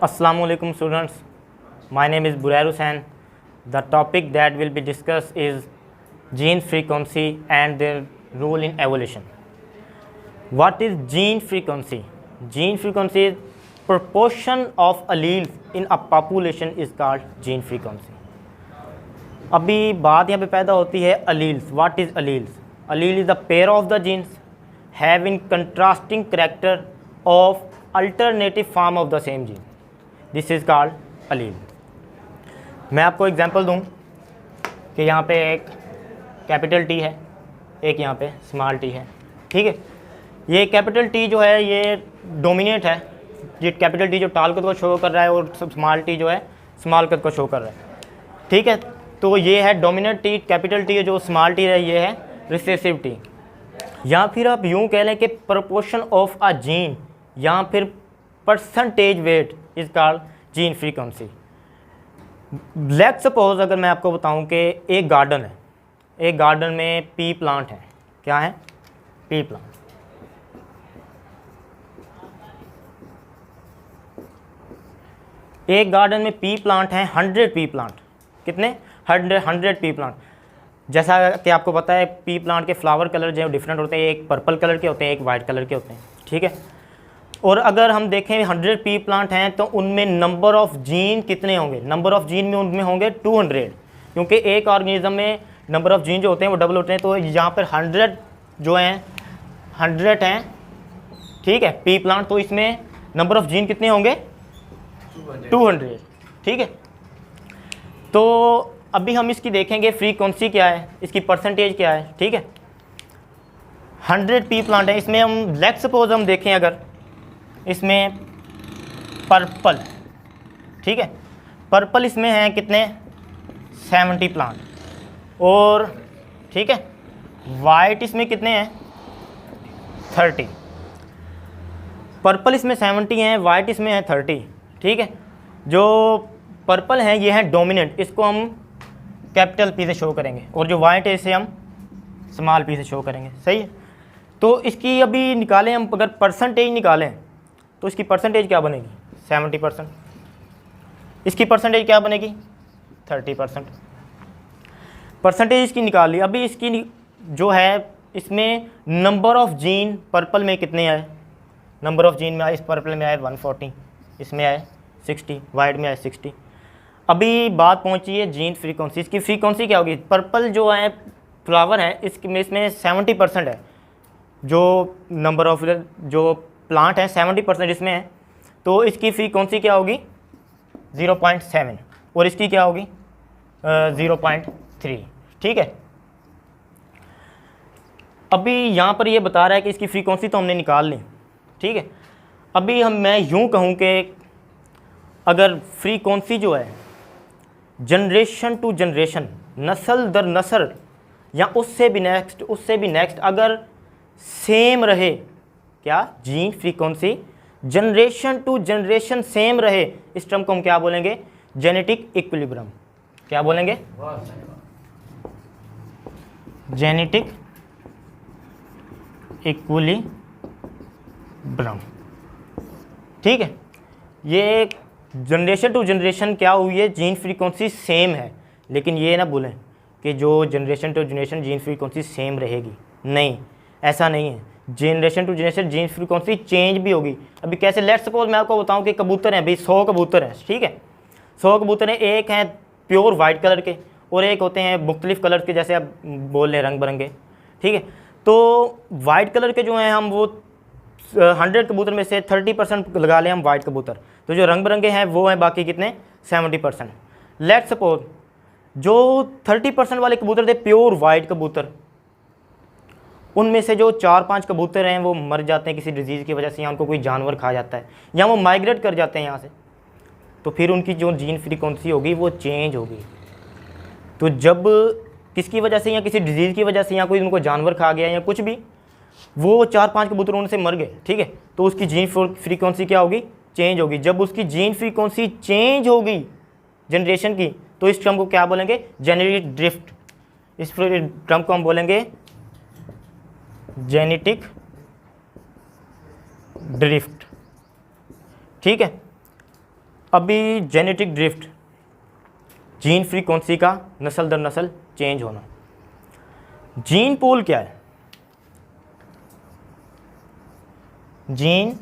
Assalamu alaikum students. My name is Burair Hussain. The topic that will be discussed is gene frequency and their role in evolution. What is gene frequency? Gene frequency is proportion of alleles in a population is called gene frequency. अभी बात यहाँ पे पैदा होती है alleles. What is alleles? Allele is a pair of the genes having contrasting character of alternative form of the same gene. This is called allele. मैं आपको example दूं कि यहाँ पे एक कैपिटल टी है, एक यहाँ पे स्मॉल टी है, ठीक है। ये कैपिटल टी जो है ये डोमिनेट है, ये कैपिटल टी जो टाल कद को शो कर रहा है और स्मॉल टी जो है स्मॉल कद को शो कर रहा है, ठीक है। तो ये है डोमिनेंट टी, कैपिटल टी, जो स्मॉल टी है ये है रिसेसिव टी। या फिर आप यूँ कह लें कि प्रोपोर्शन ऑफ अ जीन या फिर percentage wait is called gene frequency. Let's suppose अगर मैं आपको बताऊं कि एक गार्डन है, एक गार्डन में पी प्लांट है। क्या है? P plant. एक गार्डन में पी प्लांट हैं 100 पी प्लांट। कितने? 100 पी प्लांट। जैसा कि आपको पता है पी प्लांट के फ्लावर कलर जो डिफरेंट होते हैं, एक पर्पल कलर के होते हैं, एक वाइट कलर के होते हैं, ठीक है। और अगर हम देखें 100 पी प्लांट हैं तो उनमें नंबर ऑफ़ जीन कितने होंगे? नंबर ऑफ़ जीन में उनमें होंगे 200, क्योंकि एक ऑर्गेनिज्म में नंबर ऑफ़ जीन जो होते हैं वो डबल होते हैं। तो यहाँ पर 100 जो हैं 100 हैं, ठीक है, पी प्लांट। तो इसमें नंबर ऑफ़ जीन कितने होंगे? 200, ठीक है। तो अभी हम इसकी देखेंगे फ्रीक्वेंसी क्या है, इसकी परसेंटेज क्या है, ठीक है। 100 पी प्लांट है, इसमें हम लेट्स सपोज हम देखें अगर इसमें पर्पल, ठीक है, पर्पल इसमें हैं कितने? 70 प्लांट। और ठीक है, वाइट इसमें कितने हैं? 30। पर्पल इसमें 70 हैं, वाइट इसमें है 30, ठीक है। जो पर्पल हैं ये हैं डोमिनेंट, इसको हम कैपिटल पी से शो करेंगे, और जो वाइट है इसे हम स्मॉल पी से शो करेंगे, सही है। तो इसकी अभी निकालें हम, अगर परसेंटेज निकालें तो इसकी परसेंटेज क्या बनेगी? 70%। इसकी परसेंटेज क्या बनेगी? 30%। परसेंटेज इसकी निकाल ली। अभी इसकी जो है इसमें नंबर ऑफ़ जीन पर्पल में कितने आए? नंबर ऑफ़ जीन में आए, इस पर्पल में आए 140, इसमें आए 60, वाइट में आए 60। अभी बात पहुंची है जीन फ्रीक्वेंसी। इसकी फ्रीक्वेंसी क्या होगी? पर्पल जो है फ्लावर है इसमें 70% है, जो नंबर ऑफ जो प्लांट है 70% इसमें है। तो इसकी फ्रीक्वेंसी क्या होगी? 0.7, और इसकी क्या होगी? 0.3, ठीक है। अभी यहाँ पर ये बता रहा है कि इसकी फ्रीक्वेंसी तो हमने निकाल ली, ठीक है। अभी मैं यूँ कहूँ कि अगर फ्रीक्वेंसी जो है जनरेशन टू जनरेशन, नस्ल दर नस्ल या उससे भी नेक्स्ट अगर सेम रहे, क्या? Gene frequency generation to generation same रहे, इस टर्म को हम क्या बोलेंगे? Genetic equilibrium. क्या बोलेंगे? जेनेटिक इक्विलिब्रियम, ठीक है। ये जनरेशन टू जनरेशन क्या हुई है? जीन फ्रीक्वेंसी सेम है, लेकिन ये ना भूलें कि जो generation to generation gene frequency same रहेगी, नहीं, ऐसा नहीं है। Generation to generation gene frequency change भी होगी। अभी कैसे? लेट्स सपोज मैं आपको बताऊं कि कबूतर हैं भाई, 100 कबूतर हैं, ठीक है। 100 कबूतर हैं, एक हैं प्योर वाइट कलर के और एक होते हैं मुख्तलिफ कलर के, जैसे आप बोल रहे रंग बिरंगे, ठीक है। तो वाइट कलर के जो हैं हम वो 100 कबूतर में से 30% लगा लें हम वाइट कबूतर, तो जो रंग बिरंगे हैं वो हैं बाकी कितने? 70%। लेट्स सपोज जो 30% वाले कबूतर थे प्योर वाइट कबूतर, उनमें से जो 4-5 कबूतर हैं वो मर जाते हैं किसी डिजीज़ की वजह से, या उनको कोई जानवर खा जाता है, या वो माइग्रेट कर जाते हैं यहाँ से, तो फिर उनकी जो जीन फ्रीक्वेंसी होगी वो चेंज होगी। तो जब किसकी वजह से, या किसी डिजीज़ की वजह से, या कोई उनको जानवर खा गया या कुछ भी, वो 4-5 कबूतर उनसे मर गए, ठीक है, तो उसकी जीन फ्रीक्वेंसी क्या होगी? चेंज होगी। जब उसकी जीन फ्रीक्वेंसी चेंज होगी जनरेशन की, तो इस टर्म को क्या बोलेंगे? Genetic drift. इस टर्म को हम बोलेंगे जेनेटिक ड्रिफ्ट, ठीक है। अभी जेनेटिक ड्रिफ्ट, जीन फ्रीक्वेंसी का नस्ल दर नस्ल चेंज होना। जीन पूल क्या है? जीन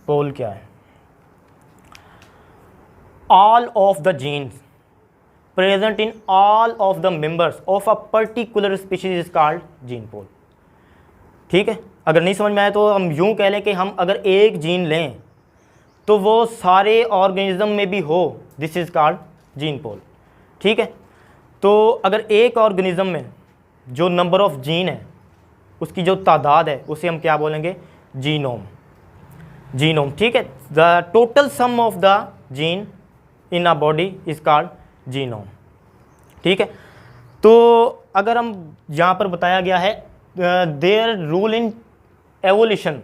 पूल क्या है? All of the genes present in all of the members of a particular species is called gene pool. ठीक है, अगर नहीं समझ में आए तो हम यूं कह लें कि हम अगर एक जीन लें तो वो सारे ऑर्गेनिज्म में भी हो, this is called gene pool. ठीक है, तो अगर एक ऑर्गेनिज्म में जो नंबर ऑफ जीन है उसकी जो तादाद है उसे हम क्या बोलेंगे? जीनोम। जीनोम, ठीक है। The total sum of the gene in a body is called genome. ठीक है, तो अगर हम यहाँ पर बताया गया है देयर रूल इन एवोल्यूशन,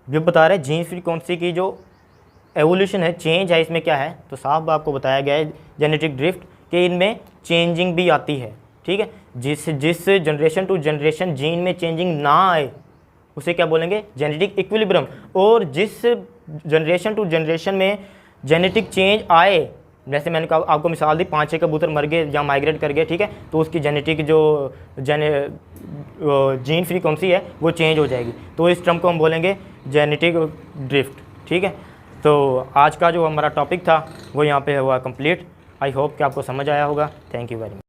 जो बता रहे हैं जीन फ्रीक्वेंसी की जो एवोल्यूशन है, चेंज है, इसमें क्या है? तो साफ आपको बताया गया है जेनेटिक ड्रिफ्ट कि इनमें चेंजिंग भी आती है। ठीक है, जिस जनरेशन टू जनरेशन जीन में चेंजिंग ना आए उसे क्या बोलेंगे? Genetic equilibrium. और जिस जनरेशन टू जनरेशन में जेनेटिक चेंज आए, जैसे मैंने आपको मिसाल दी, 5-6 कबूतर मर गए या माइग्रेट कर गए, ठीक है, तो उसकी जेनेटिक जो जीन फ्रीक्वेंसी है वो चेंज हो जाएगी। तो इस टर्म को हम बोलेंगे जेनेटिक ड्रिफ्ट। ठीक है, तो आज का जो हमारा टॉपिक था वो यहाँ पे हुआ कंप्लीट। आई होप कि आपको समझ आया होगा। Thank you very much.